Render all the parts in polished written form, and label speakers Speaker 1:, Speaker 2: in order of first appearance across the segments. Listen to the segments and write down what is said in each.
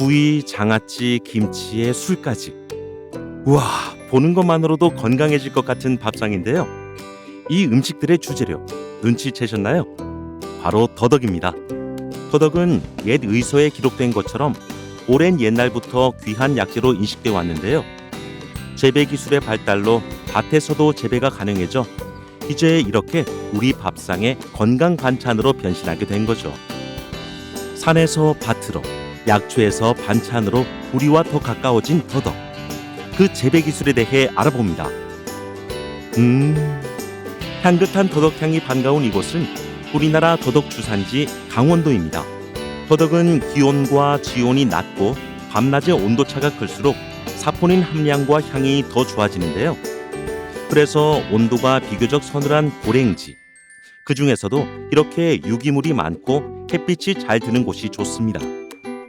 Speaker 1: 구이, 장아찌, 김치에 술까지. 우와, 보는 것만으로도 건강해질 것 같은 밥상인데요. 이 음식들의 주재료 눈치채셨나요? 바로 더덕입니다. 더덕은 옛 의서에 기록된 것처럼 오랜 옛날부터 귀한 약재로 인식되어 왔는데요. 재배 기술의 발달로 밭에서도 재배가 가능해져 이제 이렇게 우리 밥상의 건강 반찬으로 변신하게 된 거죠. 산에서 밭으로, 약초에서 반찬으로 우리와 더 가까워진 더덕. 그 재배 기술에 대해 알아봅니다. 향긋한 더덕향이 반가운 이곳은 우리나라 더덕 주산지 강원도입니다. 더덕은 기온과 지온이 낮고 밤낮의 온도차가 클수록 사포닌 함량과 향이 더 좋아지는데요. 그래서 온도가 비교적 서늘한 고랭지, 그 중에서도 이렇게 유기물이 많고 햇빛이 잘 드는 곳이 좋습니다.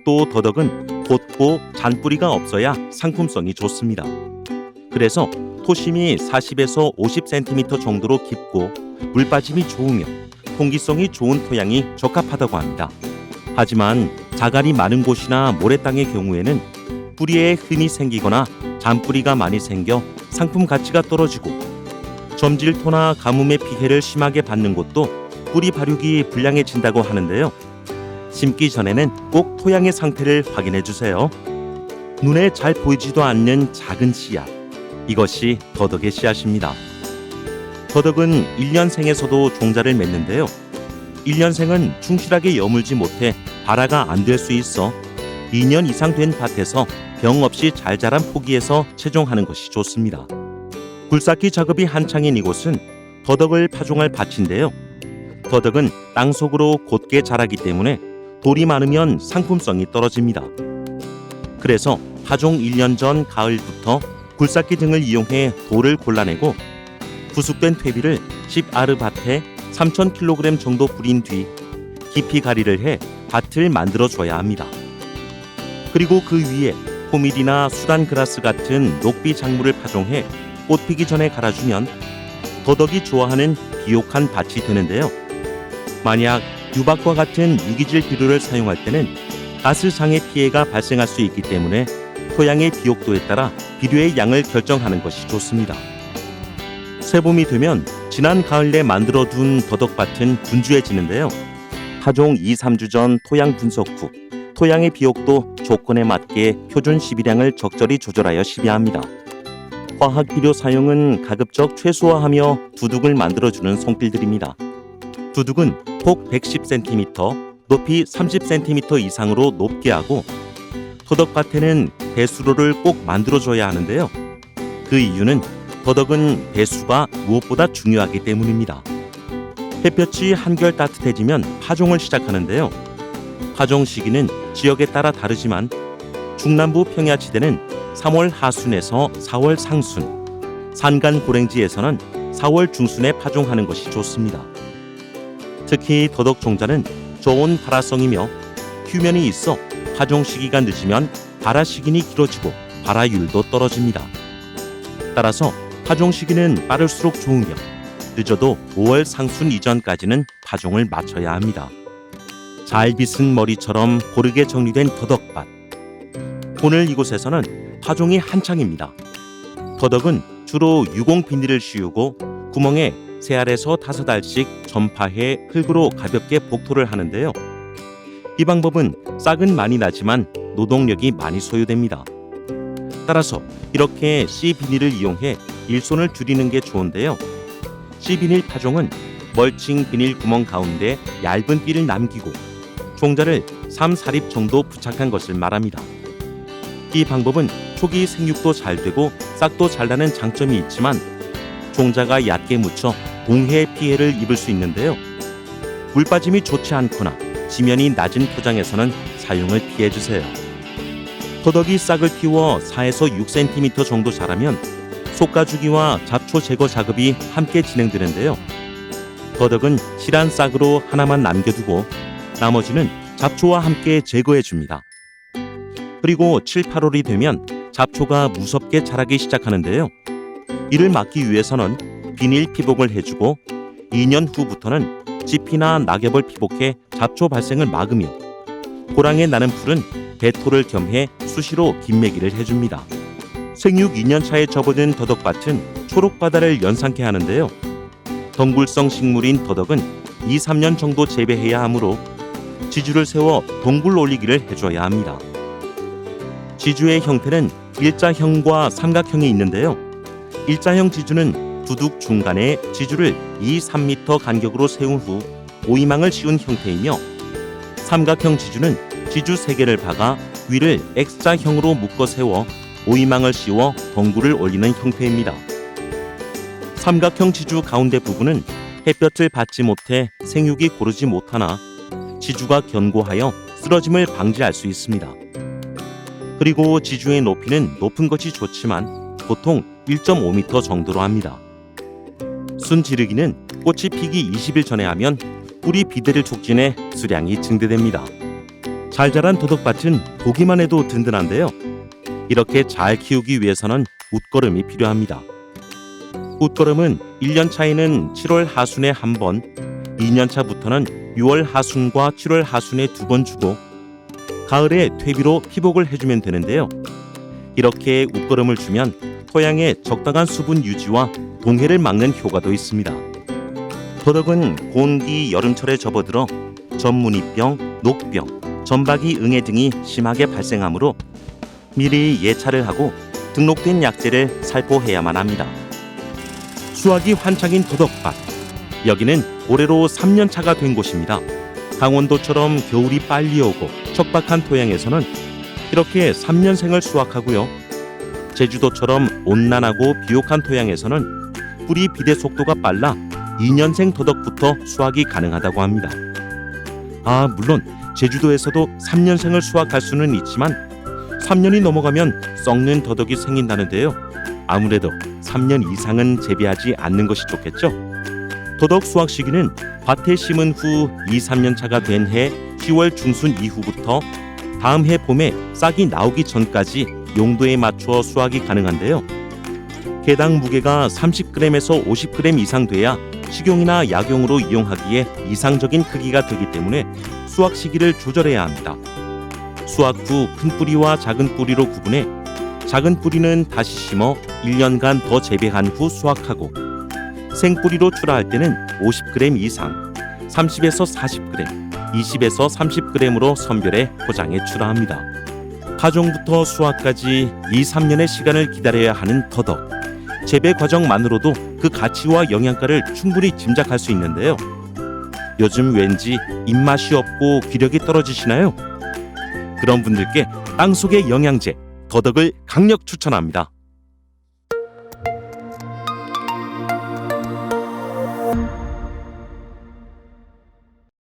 Speaker 1: 또 더덕은 곧고 잔뿌리가 없어야 상품성이 좋습니다. 그래서 토심이 40에서 50cm 정도로 깊고 물빠짐이 좋으며 통기성이 좋은 토양이 적합하다고 합니다. 하지만 자갈이 많은 곳이나 모래땅의 경우에는 뿌리에 흠이 생기거나 잔뿌리가 많이 생겨 상품 가치가 떨어지고, 점질토나 가뭄의 피해를 심하게 받는 곳도 뿌리 발육이 불량해진다고 하는데요. 심기 전에는 꼭 토양의 상태를 확인해 주세요. 눈에 잘 보이지도 않는 작은 씨앗, 이것이 더덕의 씨앗입니다. 더덕은 1년생에서도 종자를 맺는데요. 1년생은 충실하게 여물지 못해 발화가 안 될 수 있어 2년 이상 된 밭에서 병 없이 잘 자란 포기에서 채종하는 것이 좋습니다. 굴삭기 작업이 한창인 이곳은 더덕을 파종할 밭인데요. 더덕은 땅속으로 곧게 자라기 때문에 돌이 많으면 상품성이 떨어집니다. 그래서 파종 1년 전 가을부터 굴삭기 등을 이용해 돌을 골라내고 부숙된 퇴비를 10아르 밭에 3,000kg 정도 뿌린 뒤 깊이 가리를 해 밭을 만들어줘야 합니다. 그리고 그 위에 호밀이나 수단그라스 같은 녹비 작물을 파종해 꽃 피기 전에 갈아주면 더덕이 좋아하는 비옥한 밭이 되는데요. 만약 유박과 같은 유기질 비료를 사용할 때는 가스장애 피해가 발생할 수 있기 때문에 토양의 비옥도에 따라 비료의 양을 결정하는 것이 좋습니다. 새봄이 되면 지난 가을에 만들어둔 더덕밭은 분주해지는데요. 파종 2-3주 전 토양 분석 후 토양의 비옥도 조건에 맞게 표준 시비량을 적절히 조절하여 시비합니다. 화학 비료 사용은 가급적 최소화하며 두둑을 만들어주는 손길들입니다. 두둑은 폭 110cm, 높이 30cm 이상으로 높게 하고, 더덕밭에는 배수로를 꼭 만들어줘야 하는데요. 그 이유는 더덕은 배수가 무엇보다 중요하기 때문입니다. 햇볕이 한결 따뜻해지면 파종을 시작하는데요. 파종 시기는 지역에 따라 다르지만 중남부 평야지대는 3월 하순에서 4월 상순, 산간 고랭지에서는 4월 중순에 파종하는 것이 좋습니다. 특히 더덕 종자는 좋은 발화성이며 휴면이 있어 파종 시기가 늦으면 발화 시기는 길어지고 발화율도 떨어집니다. 따라서 파종 시기는 빠를수록 좋으며 늦어도 5월 상순 이전까지는 파종을 마쳐야 합니다. 잘 빗은 머리처럼 고르게 정리된 더덕밭. 오늘 이곳에서는 파종이 한창입니다. 더덕은 주로 유공 비닐을 씌우고 구멍에 3알에서 5알씩 전파해 흙으로 가볍게 복토를 하는데요. 이 방법은 싹은 많이 나지만 노동력이 많이 소요됩니다. 따라서 이렇게 씨 비닐을 이용해 일손을 줄이는 게 좋은데요. 씨 비닐 파종은 멀칭 비닐 구멍 가운데 얇은 삐를 남기고 종자를 3-4립 정도 부착한 것을 말합니다. 이 방법은 초기 생육도 잘 되고 싹도 잘 나는 장점이 있지만 종자가 얕게 묻혀 동해 피해를 입을 수 있는데요. 물빠짐이 좋지 않거나 지면이 낮은 토장에서는 사용을 피해주세요. 더덕이 싹을 틔워 4에서 6cm 정도 자라면 속가주기와 잡초 제거 작업이 함께 진행되는데요. 더덕은 실한 싹으로 하나만 남겨두고 나머지는 잡초와 함께 제거해줍니다. 그리고 7-8월이 되면 잡초가 무섭게 자라기 시작하는데요. 이를 막기 위해서는 비닐 피복을 해주고 2년 후부터는 지피나 낙엽을 피복해 잡초 발생을 막으며 고랑에 나는 풀은 대토를 겸해 수시로 김매기를 해줍니다. 생육 2년차에 접어든 더덕밭은 초록바다를 연상케 하는데요. 덩굴성 식물인 더덕은 2-3년 정도 재배해야 하므로 지주를 세워 동굴 올리기를 해줘야 합니다. 지주의 형태는 일자형과 삼각형이 있는데요. 일자형 지주는 두둑 중간에 지주를 2-3m 간격으로 세운 후 오이망을 씌운 형태이며, 삼각형 지주는 지주 3개를 박아 위를 X자형으로 묶어 세워 오이망을 씌워 덩굴을 올리는 형태입니다. 삼각형 지주 가운데 부분은 햇볕을 받지 못해 생육이 고르지 못하나 지주가 견고하여 쓰러짐을 방지할 수 있습니다. 그리고 지주의 높이는 높은 것이 좋지만 보통 1.5m 정도로 합니다. 순지르기는 꽃이 피기 20일 전에 하면 뿌리 비대를 촉진해 수량이 증대됩니다. 잘 자란 더덕밭은 보기만 해도 든든한데요. 이렇게 잘 키우기 위해서는 웃거름이 필요합니다. 웃거름은 1년 차에는 7월 하순에 한 번, 2년 차부터는 6월 하순과 7월 하순에 2번 주고 가을에 퇴비로 피복을 해주면 되는데요. 이렇게 웃거름을 주면 토양의 적당한 수분 유지와 동해를 막는 효과도 있습니다. 더덕은 곤기 여름철에 접어들어 전무늬병, 녹병, 점박이 응애 등이 심하게 발생하므로 미리 예찰을 하고 등록된 약재를 살포해야만 합니다. 수확이 환창인 더덕밭, 여기는 올해로 3년 차가 된 곳입니다. 강원도처럼 겨울이 빨리 오고 척박한 토양에서는 이렇게 3년생을 수확하고요. 제주도처럼 온난하고 비옥한 토양에서는 뿌리 비대 속도가 빨라 2년생 더덕부터 수확이 가능하다고 합니다. 물론 제주도에서도 3년생을 수확할 수는 있지만 3년이 넘어가면 썩는 더덕이 생긴다는데요. 아무래도 3년 이상은 재배하지 않는 것이 좋겠죠. 더덕 수확 시기는 밭에 심은 후 2-3년 차가 된 해 10월 중순 이후부터 다음 해 봄에 싹이 나오기 전까지 용도에 맞추어 수확이 가능한데요. 개당 무게가 30g에서 50g 이상 돼야 식용이나 약용으로 이용하기에 이상적인 크기가 되기 때문에 수확 시기를 조절해야 합니다. 수확 후 큰 뿌리와 작은 뿌리로 구분해 작은 뿌리는 다시 심어 1년간 더 재배한 후 수확하고, 생뿌리로 출하할 때는 50g 이상, 30에서 40g, 20에서 30g으로 선별해 포장해 출하합니다. 파종부터 수확까지 2-3년의 시간을 기다려야 하는 더덕. 재배 과정만으로도 그 가치와 영양가를 충분히 짐작할 수 있는데요. 요즘 왠지 입맛이 없고 기력이 떨어지시나요? 그런 분들께 땅속의 영양제 더덕을 강력 추천합니다.